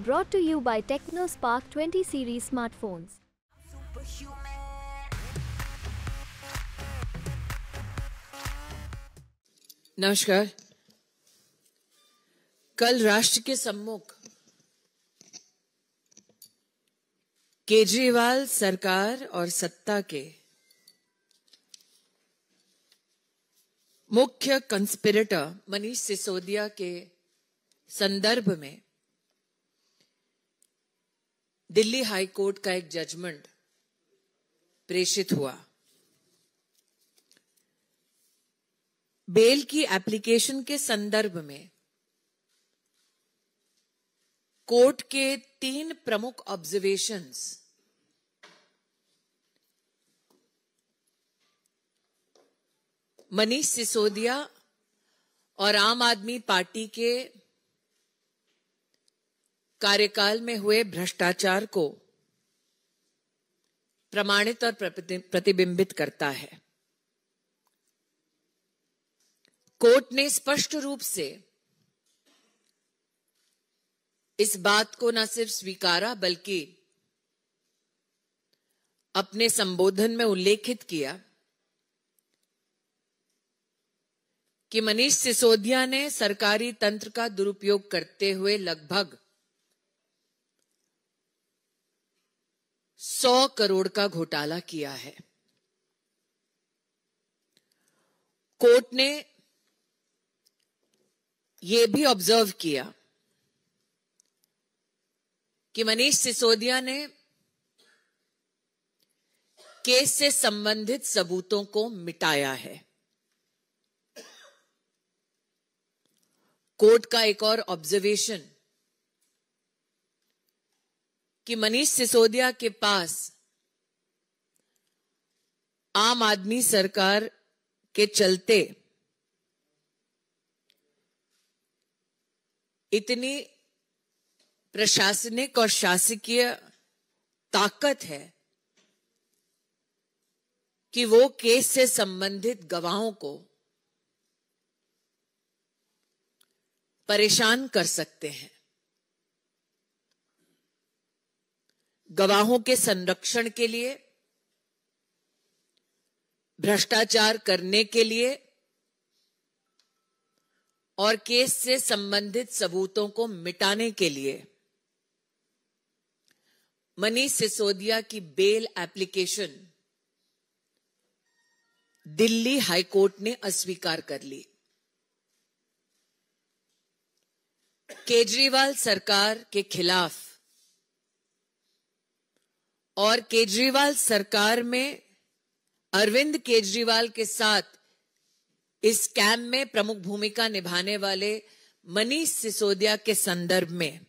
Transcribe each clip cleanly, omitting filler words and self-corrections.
Brought to you by TechnoSpark 20 series smartphones. नमस्कार। कल राष्ट्र के सम्मुख केजरीवाल सरकार और सत्ता के मुख्य कंस्पिरेटर मनीष सिसोदिया के संदर्भ में दिल्ली हाई कोर्ट का एक जजमेंट प्रेषित हुआ। बेल की एप्लीकेशन के संदर्भ में कोर्ट के 3 प्रमुख ऑब्जर्वेशंस मनीष सिसोदिया और आम आदमी पार्टी के कार्यकाल में हुए भ्रष्टाचार को प्रमाणित और प्रतिबिंबित करता है। कोर्ट ने स्पष्ट रूप से इस बात को न सिर्फ स्वीकारा बल्कि अपने संबोधन में उल्लेखित किया कि मनीष सिसोदिया ने सरकारी तंत्र का दुरुपयोग करते हुए लगभग 100 करोड़ का घोटाला किया है। कोर्ट ने यह भी ऑब्जर्व किया कि मनीष सिसोदिया ने केस से संबंधित सबूतों को मिटाया है। कोर्ट का एक और ऑब्जर्वेशन कि मनीष सिसोदिया के पास आम आदमी सरकार के चलते इतनी प्रशासनिक और शासकीय ताकत है कि वो केस से संबंधित गवाहों को परेशान कर सकते हैं। गवाहों के संरक्षण के लिए, भ्रष्टाचार करने के लिए और केस से संबंधित सबूतों को मिटाने के लिए मनीष सिसोदिया की bail application Delhi high court ने अस्वीकार कर ली। केजरीवाल सरकार के खिलाफ और केजरीवाल सरकार में अरविंद केजरीवाल के साथ इस स्कैम में प्रमुख भूमिका निभाने वाले मनीष सिसोदिया के संदर्भ में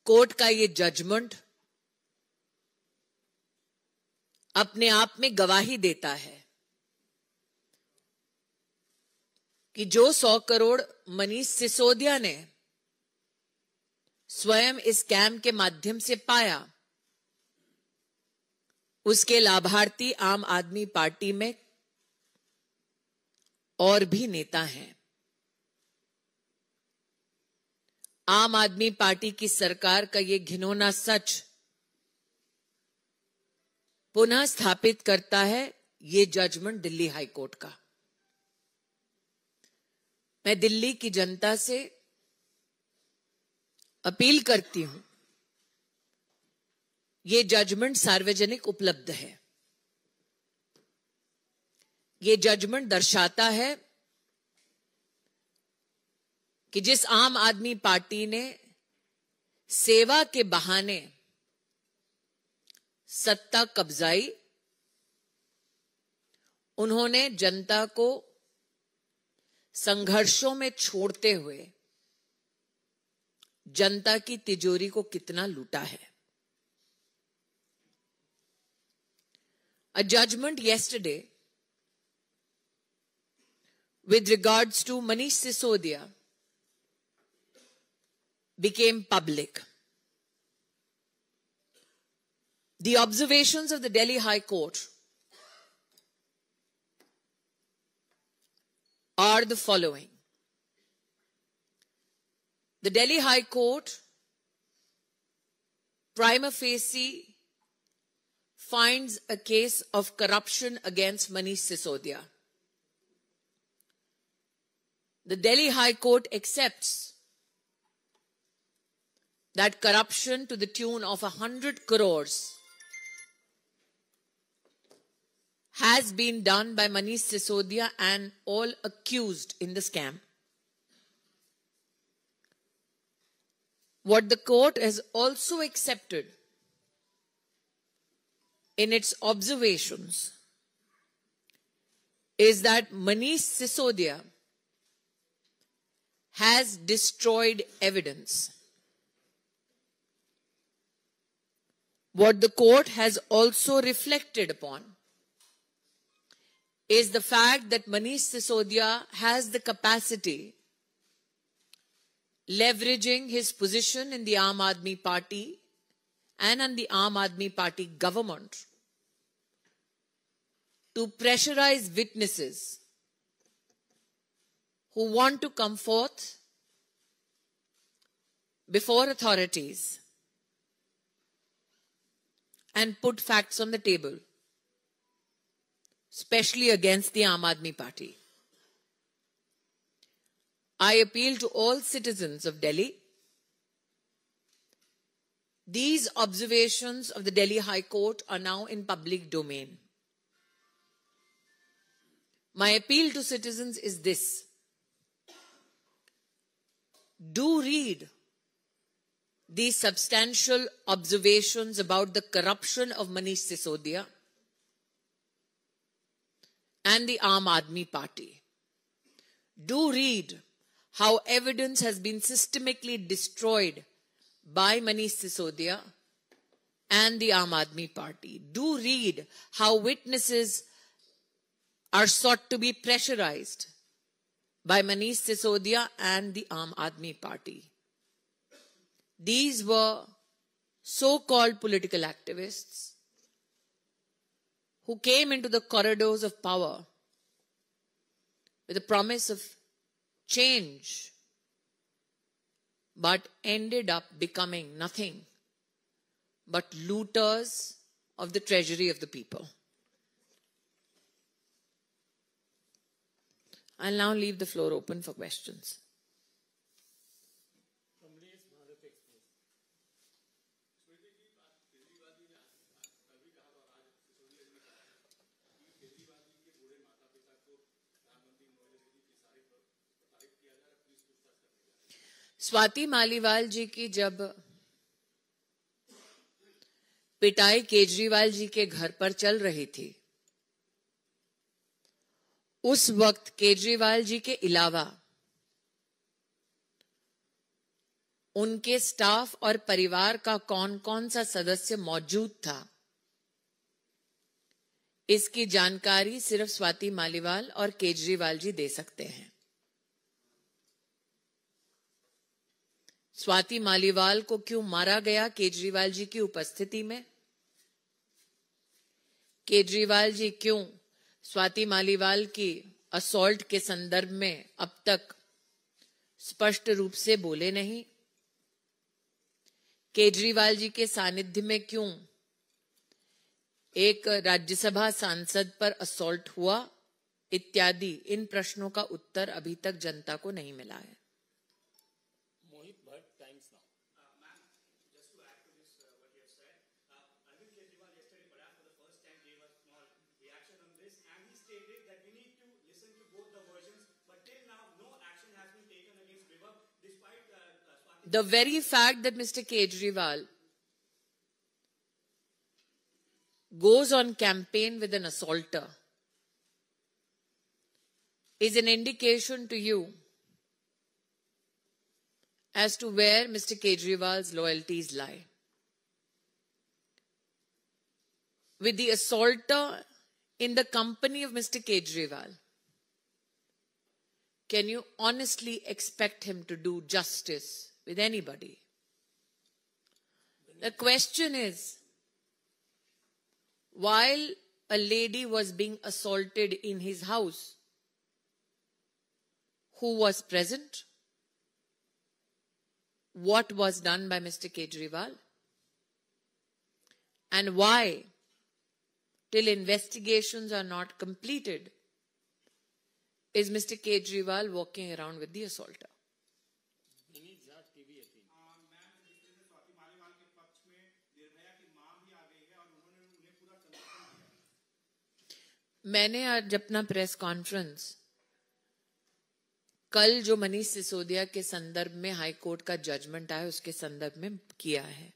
कोर्ट का ये जजमेंट अपने आप में गवाही देता है कि जो 100 करोड़ मनीष सिसोदिया ने स्वयं इस स्कैम के माध्यम से पाया, उसके लाभार्थी आम आदमी पार्टी में और भी नेता हैं। आम आदमी पार्टी की सरकार का यह घिनौना सच पुनः स्थापित करता है ये जजमेंट दिल्ली हाई कोर्ट का। मैं दिल्ली की जनता से अपील करती हूं, ये जजमेंट सार्वजनिक उपलब्ध है। ये जजमेंट दर्शाता है कि जिस आम आदमी पार्टी ने सेवा के बहाने सत्ता कब्जाई, उन्होंने जनता को संघर्षों में छोड़ते हुए जनता की तिजोरी को कितना लूटा है। A judgment yesterday with regards to Manish Sisodia became public. The observations of the Delhi High Court are the following. The Delhi High Court prima facie finds a case of corruption against Manish Sisodia. The Delhi High Court accepts that corruption to the tune of 100 crores has been done by Manish Sisodia and all accused in the scam. What the court has also accepted in its observations is that Manish Sisodia has destroyed evidence. What the court has also reflected upon is the fact that Manish Sisodia has the capacity, leveraging his position in the Aam Aadmi Party and in the Aam Aadmi Party government, to pressurize witnesses who want to come forth before authorities and put facts on the table, especially against the Aam Aadmi Party. I appeal to all citizens of Delhi. These observations of the Delhi High Court are now in public domain. My appeal to citizens is this: do read these substantial observations about the corruption of Manish Sisodia and the Aam Aadmi Party. Do read how evidence has been systematically destroyed by Manish Sisodia and the Aam Aadmi Party. Do read how witnesses are sought to be pressurized by Manish Sisodia and the Aam Aadmi Party. These were so-called political activists who came into the corridors of power with a promise of change, but ended up becoming nothing but looters of the treasury of the people. I'll now leave the floor open for questions. Swati Maliwal जी की जब पिटाई केजरीवाल जी के घर पर चल रही थी, उस वक्त केजरीवाल जी के अलावा उनके स्टाफ और परिवार का कौन कौन सा सदस्य मौजूद था, इसकी जानकारी सिर्फ स्वाति मालीवाल और केजरीवाल जी दे सकते हैं। स्वाति मालीवाल को क्यों मारा गया केजरीवाल जी की उपस्थिति में? केजरीवाल जी क्यों स्वाति मालीवाल की असॉल्ट के संदर्भ में अब तक स्पष्ट रूप से बोले नहीं? केजरीवाल जी के सानिध्य में क्यों एक राज्यसभा सांसद पर असॉल्ट हुआ? इत्यादि इन प्रश्नों का उत्तर अभी तक जनता को नहीं मिला है। The very fact that Mr. Kejriwal goes on campaign with an assaulter is an indication to you as to where Mr. Kejriwal's loyalties lie. With the assaulter in the company of Mr. Kejriwal, can you honestly expect him to do justice with anybody? The question is, while a lady was being assaulted in his house, who was present? what was done by Mr. Kejriwal and why, till investigations are not completed, is Mr. Kejriwal walking around with the assaulter. मैंने आज अपना press conference कल जो मनीष सिसोदिया के संदर्भ में high court का judgement आया उसके संदर्भ में किया है।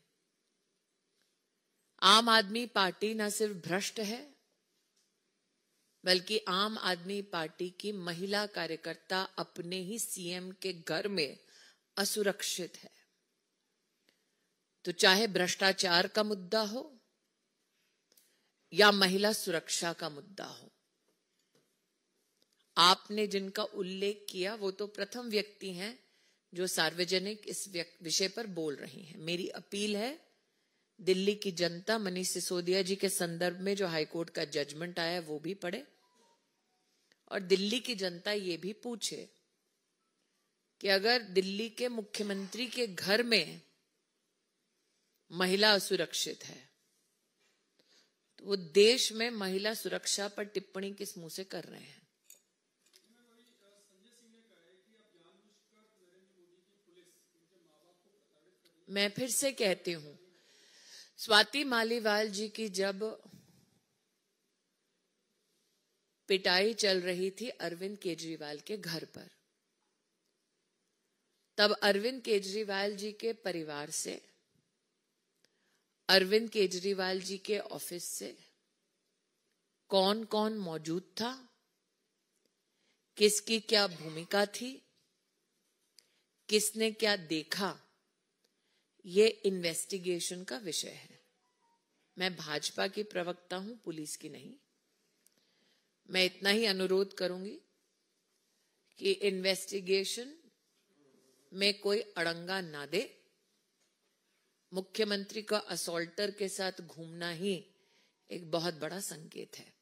आम आदमी पार्टी न सिर्फ भ्रष्ट है बल्कि आम आदमी पार्टी की महिला कार्यकर्ता अपने ही सीएम के घर में असुरक्षित है। तो चाहे भ्रष्टाचार का मुद्दा हो या महिला सुरक्षा का मुद्दा हो, आपने जिनका उल्लेख किया वो तो प्रथम व्यक्ति हैं जो सार्वजनिक इस विषय पर बोल रही हैं। मेरी अपील है दिल्ली की जनता मनीष सिसोदिया जी के संदर्भ में जो हाईकोर्ट का जजमेंट आया वो भी पढ़े और दिल्ली की जनता ये भी पूछे कि अगर दिल्ली के मुख्यमंत्री के घर में महिला असुरक्षित है तो वो देश में महिला सुरक्षा पर टिप्पणी किस मुंह से कर रहे हैं। मैं फिर से कहती हूं, स्वाति मालीवाल जी की जब पिटाई चल रही थी अरविंद केजरीवाल के घर पर, तब अरविंद केजरीवाल जी के परिवार से, अरविंद केजरीवाल जी के ऑफिस से कौन कौन मौजूद था, किसकी क्या भूमिका थी, किसने क्या देखा, ये इन्वेस्टिगेशन का विषय है। मैं भाजपा की प्रवक्ता हूं, पुलिस की नहीं। मैं इतना ही अनुरोध करूंगी कि इन्वेस्टिगेशन में कोई अड़ंगा ना दे। मुख्यमंत्री का असॉल्टर के साथ घूमना ही एक बहुत बड़ा संकेत है।